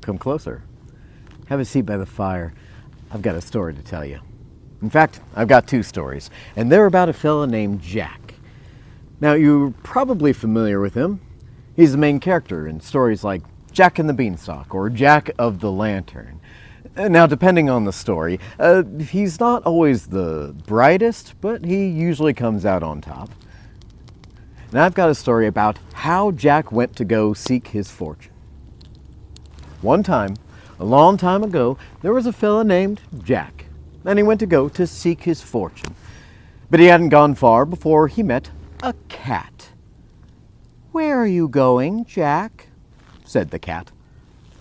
come closer. Have a seat by the fire. I've got a story to tell you. In fact, I've got two stories, and they're about a fella named Jack. Now, you're probably familiar with him. He's the main character in stories like Jack and the Beanstalk or Jack of the Lantern. Now, depending on the story, he's not always the brightest, but he usually comes out on top. And I've got a story about how Jack went to go seek his fortune. One time, a long time ago, there was a fella named Jack, and he went to go to seek his fortune. But he hadn't gone far before he met a cat. "Where are you going, Jack?" said the cat.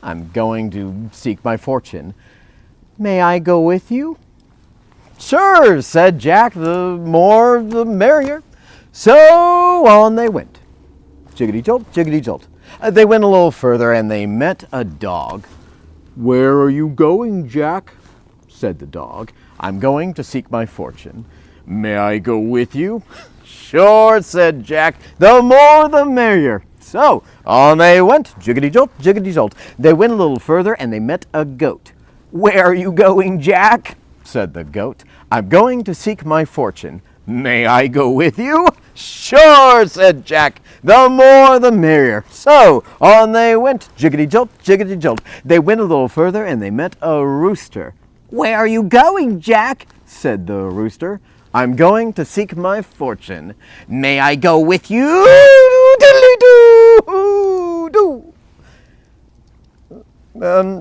"I'm going to seek my fortune." "May I go with you?" "Sure," said Jack, "the more the merrier." So on they went. Jiggity-jolt, jiggity-jolt. They went a little further and they met a dog. "Where are you going, Jack?" said the dog. "I'm going to seek my fortune." "May I go with you?" "Sure," said Jack, "the more the merrier." So on they went, jiggity-jolt, jiggity-jolt. They went a little further and they met a goat. "Where are you going, Jack?" said the goat. "I'm going to seek my fortune." "May I go with you?" "Sure," said Jack, "the more the merrier." So on they went, jiggity-jolt, jiggity-jolt. They went a little further and they met a rooster. "Where are you going, Jack?" said the rooster. "I'm going to seek my fortune." "May I go with you?"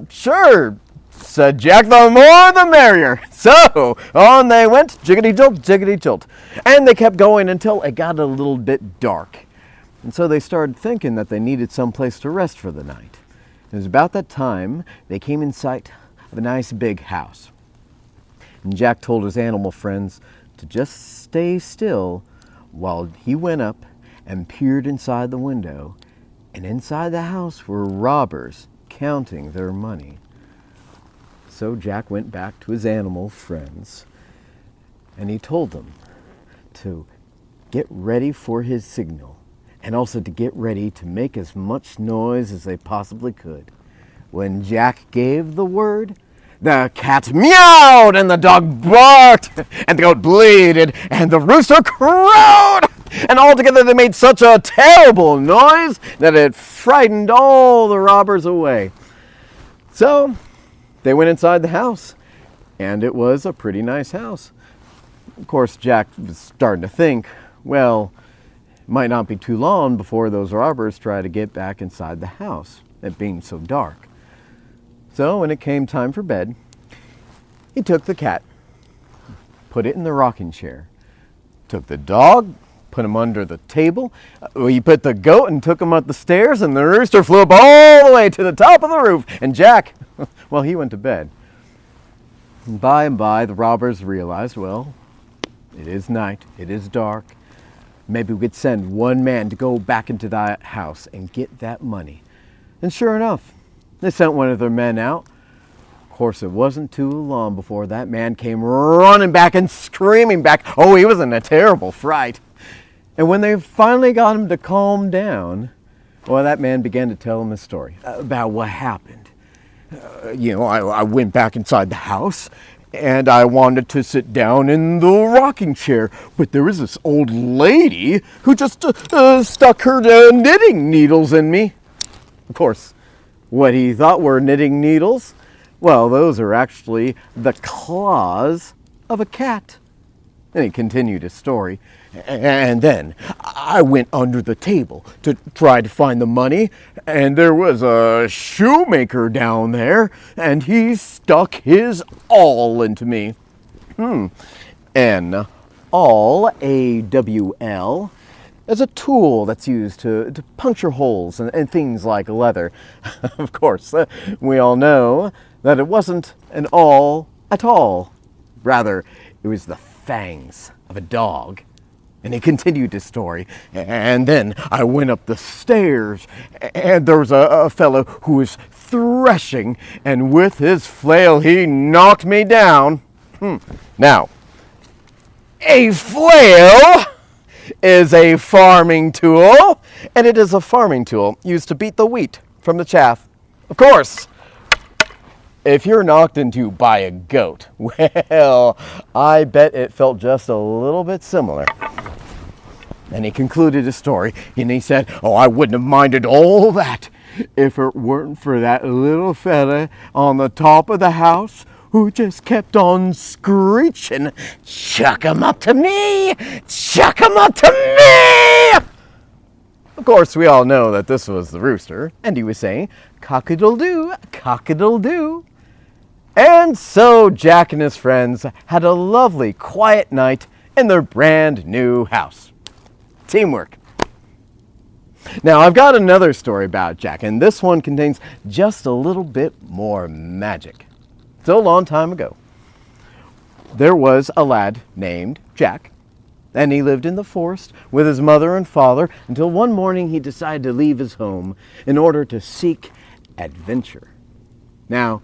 "Sure," said Jack, "the more the merrier." So on they went, jiggity-jolt, jiggity-jolt. And they kept going until it got a little bit dark. And so they started thinking that they needed some place to rest for the night. It was about that time they came in sight of a nice big house. And Jack told his animal friends to just stay still while he went up and peered inside the window. And inside the house were robbers counting their money. So Jack went back to his animal friends and he told them to get ready for his signal and also to get ready to make as much noise as they possibly could. When Jack gave the word, the cat meowed and the dog barked and the goat bleated and the rooster crowed. And altogether they made such a terrible noise that it frightened all the robbers away. So they went inside the house, and it was a pretty nice house. Of course, Jack was starting to think, well, it might not be too long before those robbers try to get back inside the house, it being so dark. So when it came time for bed, he took the cat, put it in the rocking chair, took the dog, put him under the table. He put the goat and took him up the stairs, and the rooster flew up all the way to the top of the roof. And Jack, well, he went to bed. And by, the robbers realized, well, it is night, it is dark. Maybe we could send one man to go back into that house and get that money. And sure enough, they sent one of their men out. Of course, it wasn't too long before that man came running back and screaming back. Oh, he was in a terrible fright. And when they finally got him to calm down, well, that man began to tell him a story about what happened. I went back inside the house and I wanted to sit down in the rocking chair, but there was this old lady who just stuck her knitting needles in me. Of course, what he thought were knitting needles, well, those are actually the claws of a cat. And he continued his story. And then I went under the table to try to find the money, and there was a shoemaker down there, and he stuck his awl into me. An awl, A-W-L, is a tool that's used to puncture holes and things like leather. Of course, we all know that it wasn't an awl at all. Rather, it was the fangs of a dog. And he continued his story. And then I went up the stairs, and there was a fellow who was threshing, and with his flail he knocked me down. Now, a flail is a farming tool, and it is a farming tool used to beat the wheat from the chaff. Of course, if you're knocked into by a goat, well, I bet it felt just a little bit similar. And he concluded his story, and he said, "Oh, I wouldn't have minded all that if it weren't for that little fella on the top of the house who just kept on screeching, 'Chuck 'em up to me! Chuck 'em up to me!'" Of course, we all know that this was the rooster, and he was saying, "Cock-a-doodle-doo, cock-a-doodle-doo." And so Jack and his friends had a lovely, quiet night in their brand new house. Teamwork. Now, I've got another story about Jack, and this one contains just a little bit more magic. So, a long time ago, there was a lad named Jack, and he lived in the forest with his mother and father until one morning he decided to leave his home in order to seek adventure. Now,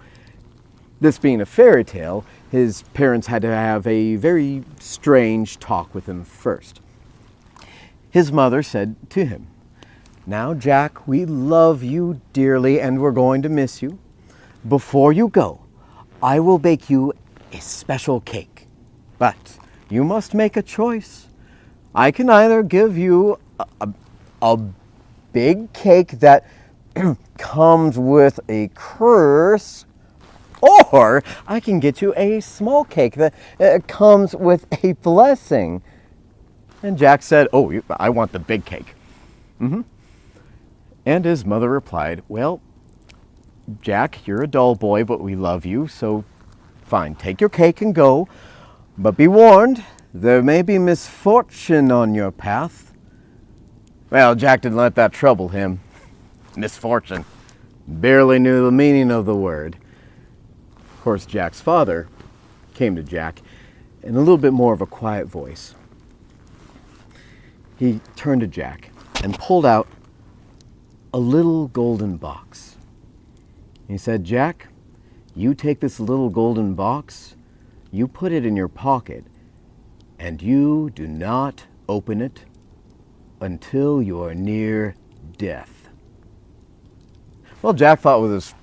this being a fairy tale, his parents had to have a very strange talk with him first. His mother said to him, "Now, Jack, we love you dearly and we're going to miss you. Before you go, I will bake you a special cake. But you must make a choice. I can either give you a big cake that comes with a curse, or I can get you a small cake that comes with a blessing." And Jack said, "Oh, I want the big cake." And his mother replied, "Well, Jack, you're a dull boy, but we love you, so fine, take your cake and go. But be warned, there may be misfortune on your path." Well, Jack didn't let that trouble him. Misfortune. Barely knew the meaning of the word. Of course, Jack's father came to Jack in a little bit more of a quiet voice. He turned to Jack and pulled out a little golden box. He said, "Jack, you take this little golden box, you put it in your pocket, and you do not open it until you are near death." Well, Jack thought it was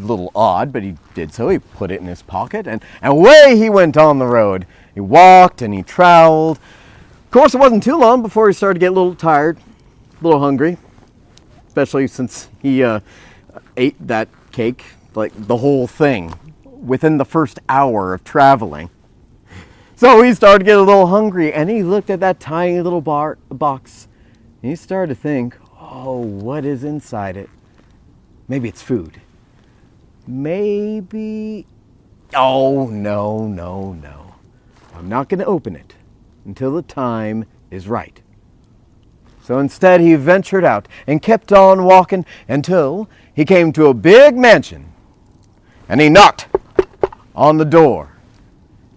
a little odd, but he did so. He put it in his pocket, and away he went on the road. He walked and he traveled. Of course, it wasn't too long before he started to get a little tired, a little hungry, especially since he ate that cake, like the whole thing, within the first hour of traveling. So he started to get a little hungry, and he looked at that tiny little box, and he started to think, "Oh, what is inside it? Maybe it's food. Maybe, oh, no. I'm not going to open it until the time is right." So instead, he ventured out and kept on walking until he came to a big mansion. And he knocked on the door.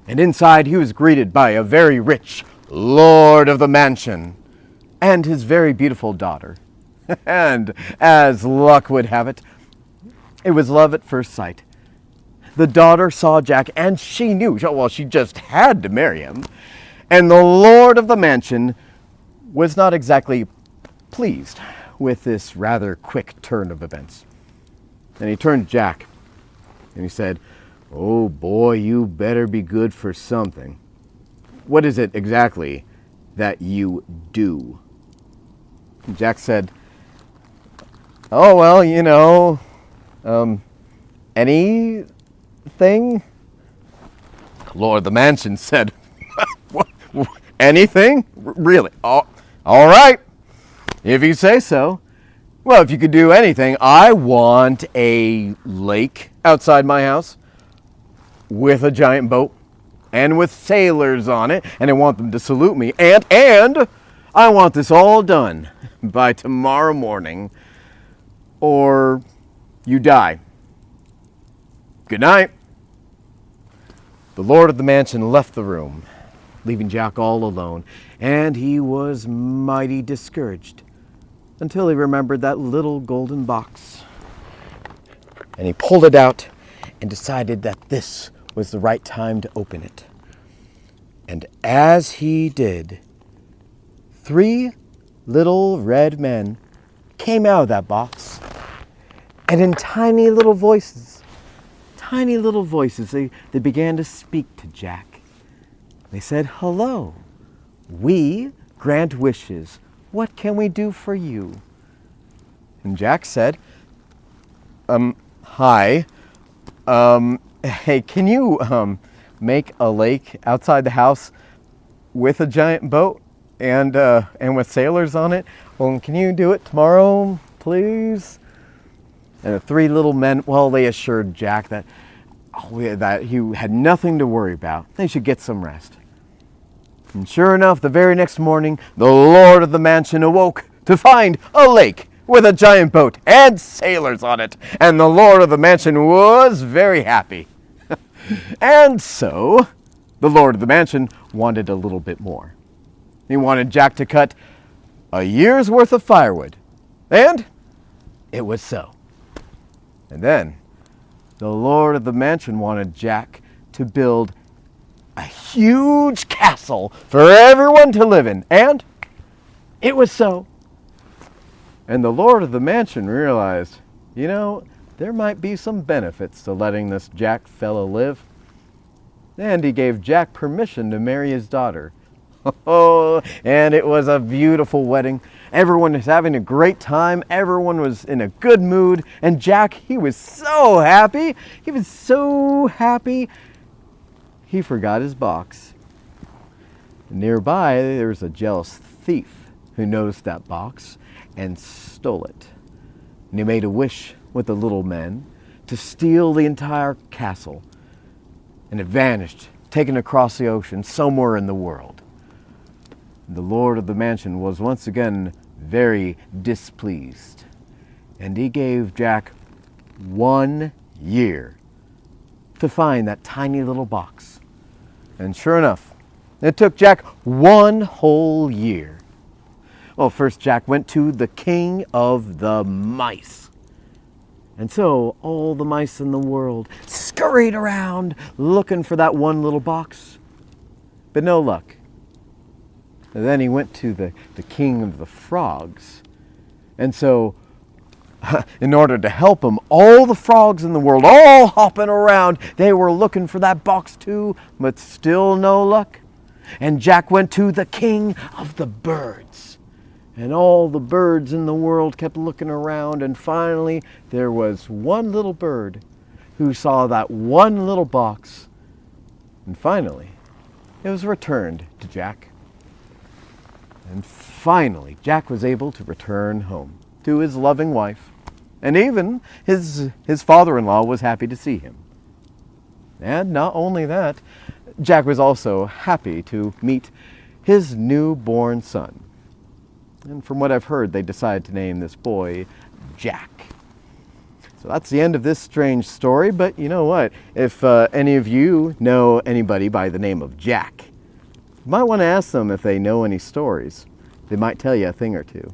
And inside, he was greeted by a very rich lord of the mansion and his very beautiful daughter. And as luck would have it, it was love at first sight. The daughter saw Jack, and she knew, well, she just had to marry him. And the lord of the mansion was not exactly pleased with this rather quick turn of events. And he turned to Jack, and he said, "Oh boy, you better be good for something. What is it exactly that you do?" And Jack said, "Oh, well, anything." The lord of the mansion said, "Anything? Really? All right, if you say so. Well, if you could do anything, I want a lake outside my house with a giant boat and with sailors on it, and I want them to salute me, and I want this all done by tomorrow morning, or you die. Good night." The lord of the mansion left the room, leaving Jack all alone, and he was mighty discouraged until he remembered that little golden box. And he pulled it out and decided that this was the right time to open it. And as he did, 3 little red men came out of that box, and in tiny little voices, tiny little voices, they began to speak to Jack. They said, "Hello, we grant wishes. What can we do for you?" And Jack said, "Hi, hey, can you make a lake outside the house with a giant boat and with sailors on it? Well, can you do it tomorrow, please?" And the three little men, well, they assured Jack that he had nothing to worry about. They should get some rest. And sure enough, the very next morning, the lord of the mansion awoke to find a lake with a giant boat and sailors on it. And the lord of the mansion was very happy. And so, the lord of the mansion wanted a little bit more. He wanted Jack to cut a year's worth of firewood. And it was so. And then, the lord of the mansion wanted Jack to build a huge castle for everyone to live in. And it was so. And the lord of the mansion realized, there might be some benefits to letting this Jack fellow live. And he gave Jack permission to marry his daughter. Oh, and it was a beautiful wedding. Everyone was having a great time. Everyone was in a good mood. And Jack, he was so happy. He was so happy. He forgot his box. Nearby, there was a jealous thief who noticed that box and stole it. And he made a wish with the little men to steal the entire castle. And it vanished, taken across the ocean somewhere in the world. The lord of the mansion was once again very displeased. And he gave Jack 1 year to find that tiny little box. And sure enough, it took Jack 1 whole year. Well, first Jack went to the king of the mice. And so all the mice in the world scurried around looking for that one little box. But no luck. And then he went to the king of the frogs. And so, in order to help him, all the frogs in the world, all hopping around, they were looking for that box too, but still no luck. And Jack went to the king of the birds. And all the birds in the world kept looking around, and finally there was one little bird who saw that one little box. And finally, it was returned to Jack. And finally, Jack was able to return home to his loving wife. And even his father-in-law was happy to see him. And not only that, Jack was also happy to meet his newborn son. And from what I've heard, they decided to name this boy Jack. So that's the end of this strange story, but you know what? If any of you know anybody by the name of Jack, you might want to ask them if they know any stories. They might tell you a thing or two.